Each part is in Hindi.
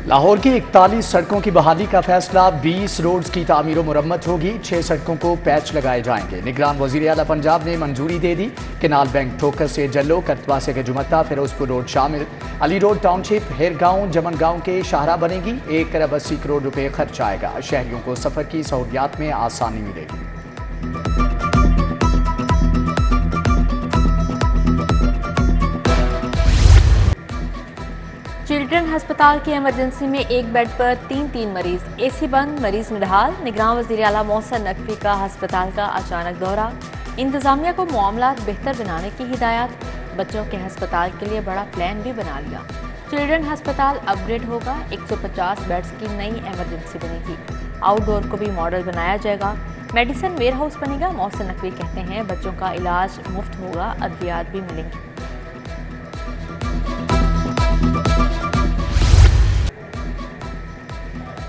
लाहौर की 41 सड़कों की बहाली का फैसला। 20 रोड्स की तामीर मुरम्मत होगी। 6 सड़कों को पैच लगाए जाएंगे। निगरान वजीर आला पंजाब ने मंजूरी दे दी। केनाल बैंक ठोकर से जल्लो, करतवा से गजुमत्ता, फिरोजपुर रोड शामिल। अली रोड टाउनशिप हेरगांव जमन गांव के शाहरा बनेगी। 1 अरब 80 करोड़ रुपए खर्च आएगा। शहरियों को सफर की सहूलियात में आसानी मिलेगी। चिल्ड्रन अस्पताल की इमरजेंसी में एक बेड पर तीन मरीज, एसी बंद, मरीज निढाल। निगरान वज़ीर आला मोहसिन नकवी का अस्पताल का अचानक दौरा। इंतजामिया को मामलात बेहतर बनाने की हिदायत। बच्चों के अस्पताल के लिए बड़ा प्लान भी बना लिया। चिल्ड्रन अस्पताल अपग्रेड होगा। 150 बेड्स की नई इमरजेंसी बनेगी। आउटडोर को भी मॉडल बनाया जाएगा। मेडिसिन वेयर हाउस बनेगा। मोहसिन नकवी कहते हैं बच्चों का इलाज मुफ्त होगा, अद्वियात भी मिलेंगी।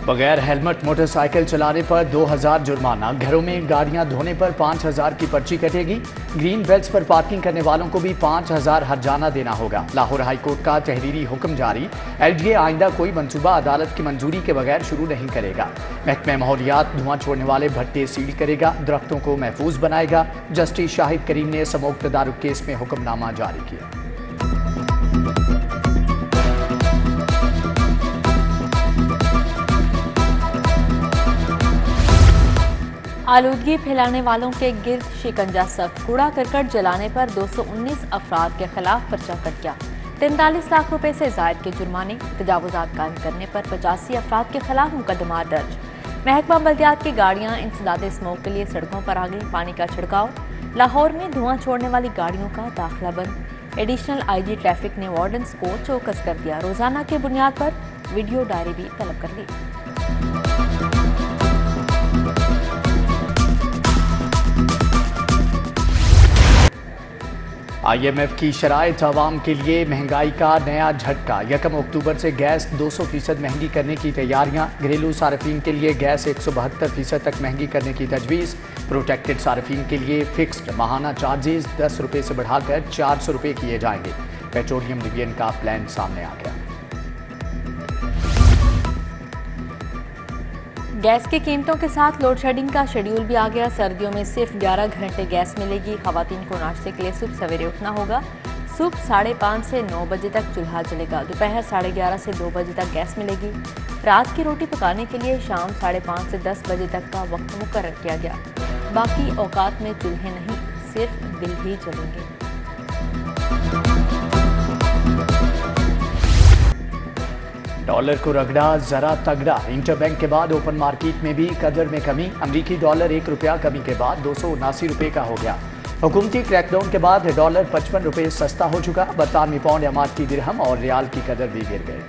बगैर हेलमेट मोटरसाइकिल चलाने पर 2000 जुर्माना। घरों में गाड़ियां धोने पर 5000 की पर्ची कटेगी। ग्रीन बेल्ट्स पर पार्किंग करने वालों को भी 5000 हर्जाना देना होगा। लाहौर हाईकोर्ट का तहरीरी हुक्म जारी। LGA आइंदा कोई मंसूबा अदालत की मंजूरी के बगैर शुरू नहीं करेगा। महकमा माहौलियात धुआं छोड़ने वाले भट्टे सील करेगा। दरख्तों को महफूज बनाएगा। जस्टिस शाहिद करीम ने समोग तदारुक केस में हुक्मनामा जारी किया। आलूदगी फैलाने वालों के गिर्द शिकंजा सख्त। कूड़ा करकट जलाने पर 219 अफराद के खिलाफ पर्चा कट गया। 43 लाख रुपए से जायद के जुर्माने। तजावुजात कायम करने पर 85 अफराद के खिलाफ मुकदमा दर्ज। महकमा बल्दियात की गाड़ियां इंसदादे स्मोक के लिए सड़कों पर आ गई। पानी का छिड़काव। लाहौर में धुआं छोड़ने वाली गाड़ियों का दाखिला बंद। एडिशनल IG ट्रैफिक ने वार्डन्स को चौकस कर दिया। रोजाना की बुनियाद पर वीडियो डायरी भी तलब कर ली। IMF की शराइत आवाम के लिए महंगाई का नया झटका। 1 अक्टूबर से गैस 200% महंगी करने की तैयारियां। घरेलू सार्फिन के लिए गैस 172% तक महंगी करने की तजवीज़। प्रोटेक्टेड सार्फिन के लिए फिक्स्ड माहाना चार्जेस 10 रुपये से बढ़ाकर 400 रुपये किए जाएंगे। पेट्रोलियम डिवीजन का प्लान सामने आ गया। गैस की कीमतों के साथ लोड शेडिंग का शेड्यूल भी आ गया। सर्दियों में सिर्फ 11 घंटे गैस मिलेगी। खवातीन को नाश्ते के लिए सुबह सवेरे उठना होगा। सुबह 5:30 से 9 बजे तक चूल्हा जलेगा। दोपहर 11:30 से 2 बजे तक गैस मिलेगी। रात की रोटी पकाने के लिए शाम 5:30 से 10 बजे तक का वक्त मुकर्रर किया गया। बाकी औकात में चूल्हे नहीं, सिर्फ दिल ही जलेंगे। डॉलर को रगड़ा जरा तगड़ा। इंटरबैंक के बाद ओपन मार्केट में भी कदर में कमी। अमरीकी डॉलर 1 रुपया कमी के बाद 279 रुपये का हो गया। हुकूमती क्रैकडाउन के बाद डॉलर 55 रुपये सस्ता हो चुका। बरतानवी पाउंड, अमाती दिरहम और रियाल की कदर भी गिर गए।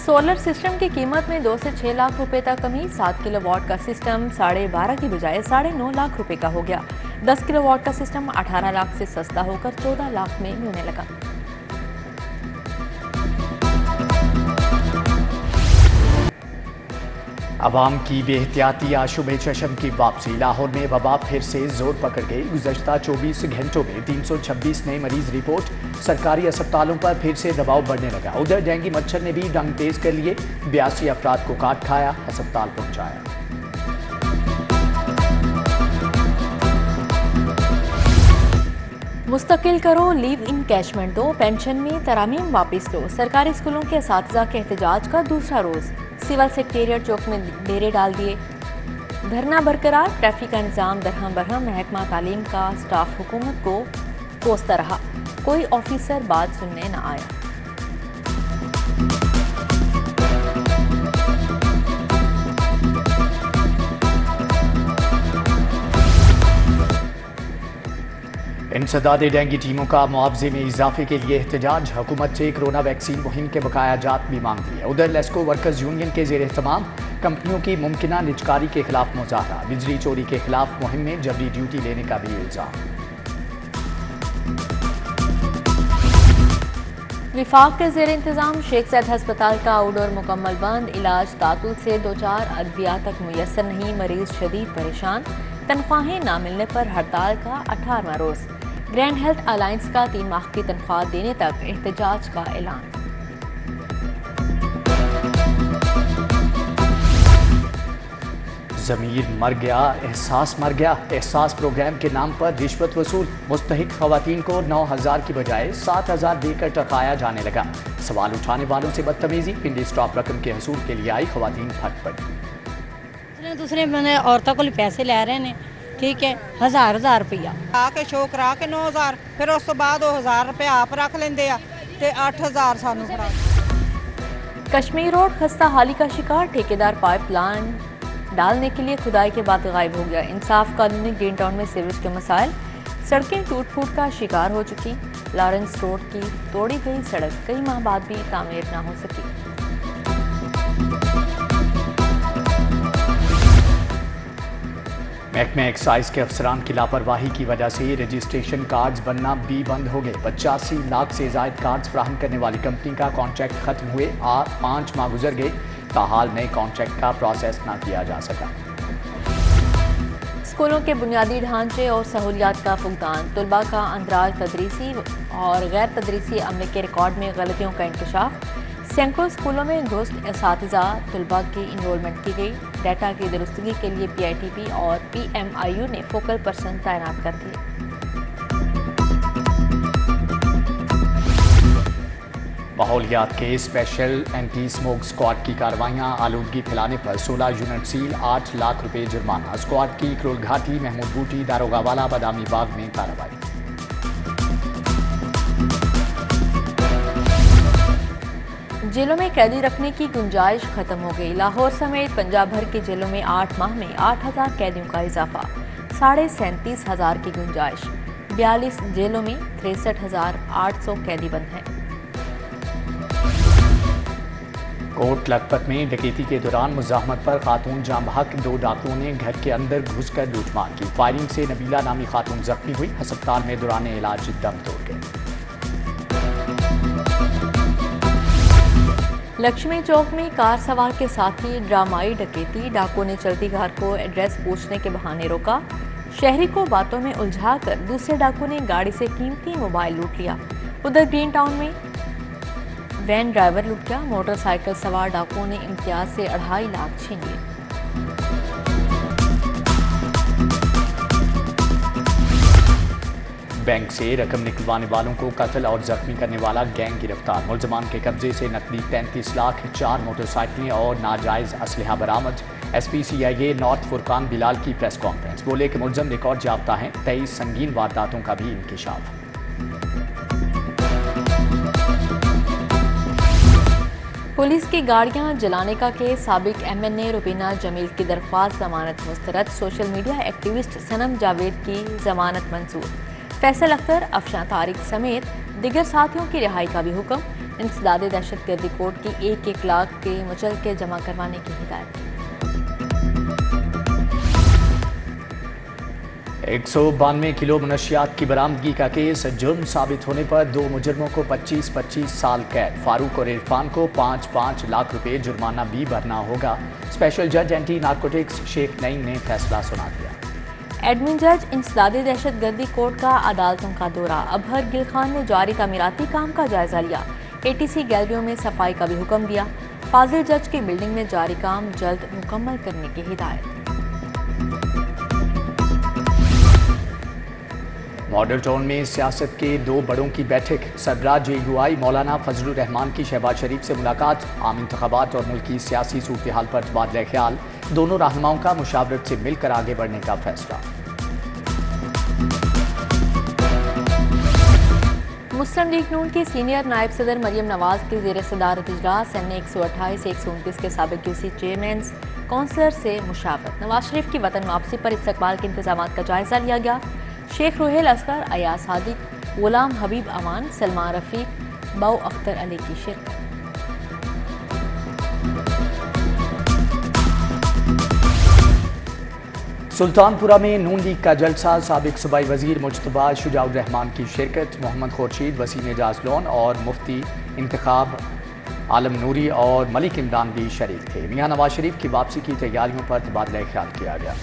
सोलर सिस्टम की कीमत में 2 से 6 लाख रुपए तक कमी। 7 किलोवाट का सिस्टम 12.5 की बजाय 9.5 लाख रुपए का हो गया। 10 किलोवाट का सिस्टम 18 लाख से सस्ता होकर 14 लाख में मिलने लगा। अवाम की बेहतियाती आशुब चशम की वापसी। लाहौर में वबा फिर से जोर पकड़ गई। गुज़श्ता 24 घंटों में 326 नए मरीज रिपोर्ट। सरकारी अस्पतालों पर फिर से दबाव बढ़ने लगा। उधर डेंगू मच्छर ने भी रंग तेज कर लिए। 82 अफराद को काट खाया, अस्पताल पहुंचाया। मुस्तकिल करो, लीव इन कैशमेंट दो, पेंशन में तरामीम वापस लो। सरकारी स्कूलों के असातिज़ा के एहतजाज का दूसरा रोज़। सिविल सेक्रेटेरिएट चौक में डेरे डाल दिए। धरना बरकरार। ट्रैफिक का निज़ाम दरहम बरहम। महकमा तालीम का स्टाफ हुकूमत को कोसता रहा। कोई ऑफिसर बात सुनने न आया। इंसदादे डेंगू टीमों का मुआवजे में इजाफे के लिए एहतजाज। हुकूमत से कोरोना वैक्सीन मुहिम के बकाया जात भी मांग दी है। उधर लेस्को वर्कर्स यूनियन के जेर एहतमाम कंपनियों की मुमकिना निजकारी के खिलाफ मुजाहरा। बिजली चोरी के खिलाफ मुहिम में जबरी ड्यूटी लेने का भी इल्जाम। विफाक के जेर इंतजाम शेख सैद अस्पताल का आउटडोर मुकम्मल बंद। इलाज तातुल से 2-4 अद्वियात तक मुयसर नहीं। मरीज शदीद परेशान। तनख्वाहें ना मिलने पर हड़ताल का 18वां रोज। ग्रैंड हेल्थ अलायंस का 3 माह की तनख्वाह देने तक एहतजाज का ऐलान। ज़मीर मर गया, एहसास मर गया। एहसास प्रोग्राम के नाम पर रिश्वत वसूल। मुस्तहिक खवातीन को 9,000 की बजाय 7,000 देकर टरकाया जाने लगा। सवाल उठाने वालों से बदतमीजी। पिंडी स्टॉप रकम के हसूल के लिए आई खवातीन फट पड़ी। दूसरे मैंने औरतों को पैसे ले रहे ने, ठीक है, 1000 रुपया आके शो करा के 9,000, फिर उस तो बाद 1000 रुपया आप रख लेंदे आ ते 8,000 सानू फड़ा। कश्मीर रोड खस्ता हाली का शिकार। ठेकेदार पाइपलाइन डालने के लिए खुदाई के बाद गायब हो गया। इंसाफ कॉलोनी ग्रीन टाउन में सीवरेज के मसाइल। सड़कें टूट फूट का शिकार हो चुकी। लॉरेंस रोड की तोड़ी गई सड़क कई माह बाद भी तामीर न हो सकी। महकमे एक्साइज के अफसरान की लापरवाही की वजह से रजिस्ट्रेशन कार्ड्स बनना भी बंद हो गए। 85 लाख से जायद कार्ड्स फराहम करने वाली कंपनी का कॉन्ट्रैक्ट खत्म हुए 5 माह गुजर गए। ताहाल नए कॉन्ट्रैक्ट का प्रोसेस न किया जा सका। स्कूलों के बुनियादी ढांचे और सहूलियात का फुकदान। तुलबा का अंदराज तदरीसी और गैर तदरीसी अमले के रिकॉर्ड में गलतियों का इंकशाफ। सैकड़ों स्कूलों में घुस असातिज़ा तुलबा की इनरोलमेंट की गई। डाटा की दुरुस्तगी के लिए PITP और PMIU ने फोकल पर्सन तैनात कर दिए। माहौलियात के स्पेशल एंटी स्मोक स्क्वाड की कार्रवाइयां। आलूदगी फैलाने पर 16 यूनिट सील, 8 लाख रुपए जुर्माना। स्क्वाड की करोल घाटी, महमूद बूटी, दारोगावाला, बादामी बाग में कार्रवाई। जेलों में कैदी रखने की गुंजाइश खत्म हो गई। लाहौर समेत पंजाब भर की जेलों में 8 माह में 8,000 कैदियों का इजाफा। 37,500 की गुंजाइश। 42 जेलों में 63,800 कैदी बंद हैं। कोट लखपत में डकैती के दौरान मुजाहमत पर खातून जाम बहक। 2 डाकुओं ने घर के अंदर घुसकर लूटमार की। फायरिंग से नबीला नामी खातून जख्मी हुई। अस्पताल में दौरान इलाज दम तोड़ गए। लक्ष्मी चौक में कार सवार के साथ ही ड्रामाई डकैती। डाकुओं ने चलती कार को एड्रेस पूछने के बहाने रोका। शहरी को बातों में उलझाकर दूसरे डाकुओं ने गाड़ी से कीमती मोबाइल लूट लिया। उधर ग्रीन टाउन में वैन ड्राइवर लूट गया। मोटरसाइकिल सवार डाकुओं ने इम्तियाज से 2.5 लाख छीन लिए। बैंक से रकम निकलवाने वालों को कत्ल और जख्मी करने वाला गैंग गिरफ्तार। मुलजमान के कब्जे से नकदी 33 लाख, 4 मोटरसाइकिलें और नाजायज असलहा बरामद। SP CIA north Furqan Bilal की प्रेस कॉन्फ्रेंस। बोले कि मुलजम रिकॉर्ड याफ्ता हैं। 23 संगीन वारदातों का भी इंकिशाफ। पुलिस की गाड़ियां जलाने का केस। साबिक MNA रुबीना जमील की दरख्वास्त जमानत मुस्तरद। सोशल मीडिया एक्टिविस्ट सनम जावेद की जमानत मंजूर। फैसल अख्तर, अफशां तारिक समेत दिगर साथियों की रिहाई का भी हुक्म। इंसदादे दहशतगर्दी कोड की 1-1 लाख के मुचलके जमा करवाने की हिदायत। 192 किलो मुनशियात की बरामदगी का केस। जुर्म साबित होने पर 2 मुजरमों को 25-25 साल कैद। फारूक और इरफान को 5-5 लाख रुपए जुर्माना भी भरना होगा। स्पेशल जज एंटी नार्कोटिक्स शेख नईम ने फैसला सुना दिया। एडमिन जज इंसदादे दहशतगर्दी कोर्ट का अदालतों का दौरा। अबहर गिल खान ने जारी तमीराती काम का जायजा लिया। ATC गैलरियों में सफाई का भी हुक्म दिया। फाजिल जज की बिल्डिंग में जारी काम जल्द मुकम्मल करने की हिदायत। मॉडल टाउन में सियासत के 2 बड़ों की बैठक। सरबराह JUI मौलाना फजलुर रहमान की शहबाज शरीफ से मुलाकात। आम इंतखाबात और मुल्क की सियासी सूरत हाल पर तबादला ख्याल। दोनों रहनुमाओं का मुशावरत से मिलकर आगे बढ़ने का फैसला। मुस्लिम लीग नून की सीनियर नायब सदर मरियम नवाज की ज़ेर सदारत इजलास। NA 128-129 के साबिक UC चेयरमैन काउंसलर से मुशावरत। नवाज शरीफ की वतन वापसी पर इस्तकबाल के इंतजाम का जायजा लिया गया। शेख रुहेल असगर, अयाज सादिक, गुलाम हबीब अमान, सलमान रफीक, बाऊ अख्तर अली की शिरकत। सुल्तानपुरा में नून लीग का जलसा। साबिक सूबाई वजीर मुज्तबा शुजाउर रहमान की शिरकत। मोहम्मद खुर्शीद, वसीम एजाज लोन और मुफ्ती इंतखाब आलम नूरी और मलिक इमरान भी शरीक थे। मियां नवाज शरीफ की वापसी की तैयारियों पर तबादला ख्याल किया गया।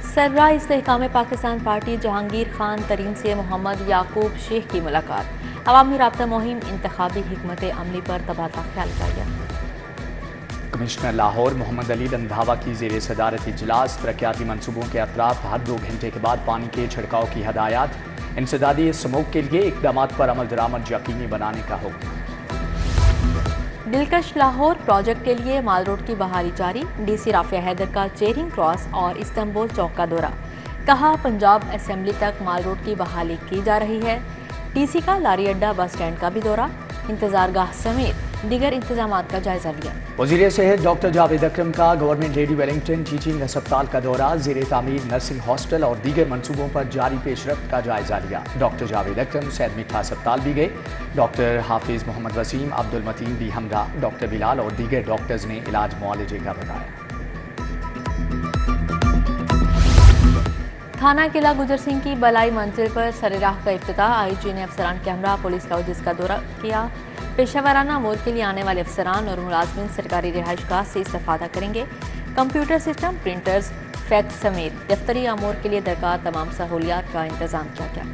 सरबराह इस्तेहकाम पाकिस्तान पार्टी जहांगीर खान तरीन से मोहम्मद याकूब शेख की मुलाकात। अवामी राब्ता मुहिम इंतखाबी हिकमत अमली पर तबादला ख्याल किया गया। कमिश्नर लाहौर मोहम्मद अली रंधावा की ज़ेर सदारत इजलास। तरक्याती मनसूबों के अतराफ हर 2 घंटे के बाद पानी के छिड़काव की हदायत। इंसदादी स्मोक के लिए इकदाम पर अमल दरामद यकीनी बनाने का हुक्म। दिलकश लाहौर प्रोजेक्ट के लिए माल रोड की बहाली जारी। डीसी राफिया हैदर का चेरिंग क्रॉस और इस्तांबुल चौक का दौरा। कहा पंजाब असेंबली तक माल रोड की बहाली की जा रही है। डीसी का लारी अड्डा बस स्टैंड का भी दौरा। इंतजारगाह समेत दीगर इंतजामात का जायजा लिया। वज़ीर सेहत डॉक्टर जावेद अकरम का गवर्नमेंट लेडी वेलिंगटन टीचिंग अस्पताल का दौरा। ज़ेर तामीर नर्सिंग हॉस्टल और दीगर मनसूबों पर जारी पेशरफ्त का जायजा लिया। डॉक्टर जावेद अकरम सैयद मीठा अस्पताल भी गए। डॉक्टर हाफिज मोहम्मद वसीम अब्दुल मतीन भी हमरा। डॉक्टर बिलाल और दीगर डॉक्टर्स ने इलाज मुआलजे का बताया। थाना किला गुजर सिंह की बलाई मंजिल पर सरेराह का इफ्तिताह। आईजी ने अफसरान के हमरा पुलिस हाउस का दौरा किया। पेशावराना अमूर के लिए आने वाले अफसरान और मुलाजमीन सरकारी रिहाइश गाह से इस्तेफादा करेंगे। कंप्यूटर सिस्टम, प्रिंटर्स, फैक्स समेत दफ्तरी अमूर के लिए दरकार तमाम सहूलियात का इंतजाम किया गया।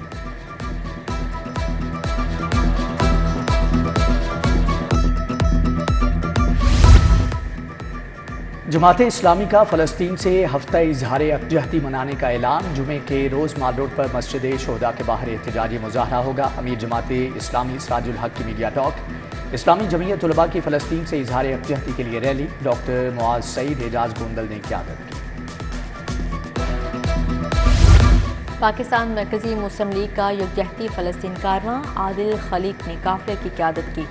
जमाते इस्लामी का फ़लस्तीन से हफ्ता इजहार यकजहती मनाने का ऐलान। जुमे के रोज़ माल रोड पर मस्जिद शोहदा के बाहर एहतजाजी मुजाहरा होगा। अमीर जमाते इस्लामी सिराजुल हक की मीडिया टॉक। इस्लामी जमीयत तलबा की फ़लस्तीन से इजहार यकजहती के लिए रैली। डॉक्टर मुआज सईद एजाज गोंदल ने क़यादत की। पाकिस्तान मरकजी मुस्लिम लीग का यकजहती फ़लस्तीन कारवां। आदिल खलीक ने काफिले की क़यादत की।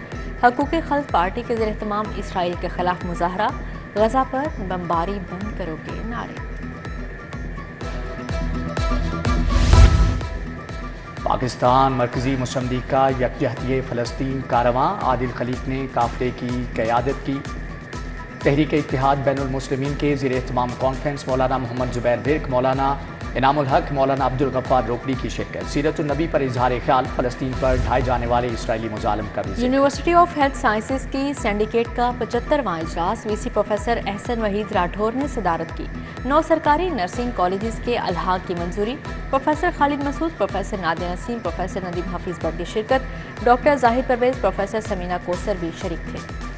हकूक़ खल्क़ पार्टी के ज़ेर-ए-तमाम इसराइल के खिलाफ मुजाहरा। गजा पर बमबारी बंद करोगे नारे। पाकिस्तान मरकजी मुस्लिम लीग का यकजहती फ़लस्तीन कारवां। आदिल खलीक ने काफिले की क़यादत की। तहरीक इत्तेहाद बैनुल मुस्लिमीन के ज़ेर-ए-तमाम कॉन्फ्रेंस मौलाना मोहम्मद जुबैर बिर्क, मौलाना इनामुल हक, मौलाना अब्दुल गफ्फार रोकड़ी की शिरकत। सीरतुन नबी पर इजहार ख्याल। फ़लस्तीन पर ढाए जाने वाले इसराइली मुजालिम का भी। यूनिवर्सिटी ऑफ हेल्थ साइंसेज की सिंडिकेट का 75वां इजलास। वीसी प्रोफेसर एहसन वहीद राठौर ने सदारत की। 9 सरकारी नर्सिंग कॉलेजेस के अलहाक की मंजूरी। Professor Khalid Masood, professor Nadir Naseem, professor Nadeem Hafeez Bhatt की शिरकत। डॉक्टर जाहिर परवेज, प्रोफेसर समीना कोसर भी शरीक थे।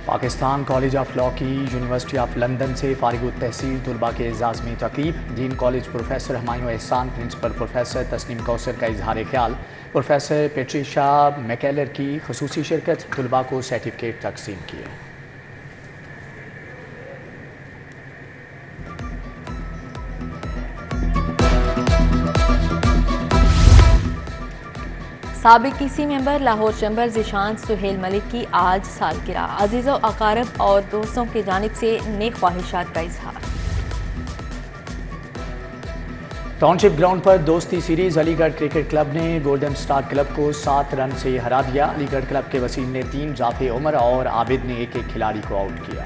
पाकिस्तान कॉलेज ऑफ लॉ की यूनिवर्सिटी ऑफ लंदन से फारिग तहसील तलबा के एजाज़ में तकरीब। डीन कॉलेज प्रोफेसर हमायूं एहसान, प्रिंसिपल प्रोफेसर तस्नीम कौसर का इजहार ख्याल। प्रोफेसर पेट्रिशा मैकेलर की खुसूसी शिरकत। तलबा को सर्टिफिकेट तकसीम किए। साबिक कीसी मेंबर लाहौर चैम्बर ज़िशान सुहेल मलिक की आज सालगिरह। अजीज़ों, अकारब और दोस्तों की जानिब से नेक ख्वाहिशात का इजहार। टाउनशिप ग्राउंड पर दोस्ती सीरीज। अलीगढ़ क्रिकेट क्लब ने गोल्डन स्टार क्लब को 7 रन से हरा दिया। अलीगढ़ क्लब के वसीम ने 3, जाफे उमर और आबिद ने एक खिलाड़ी को आउट किया।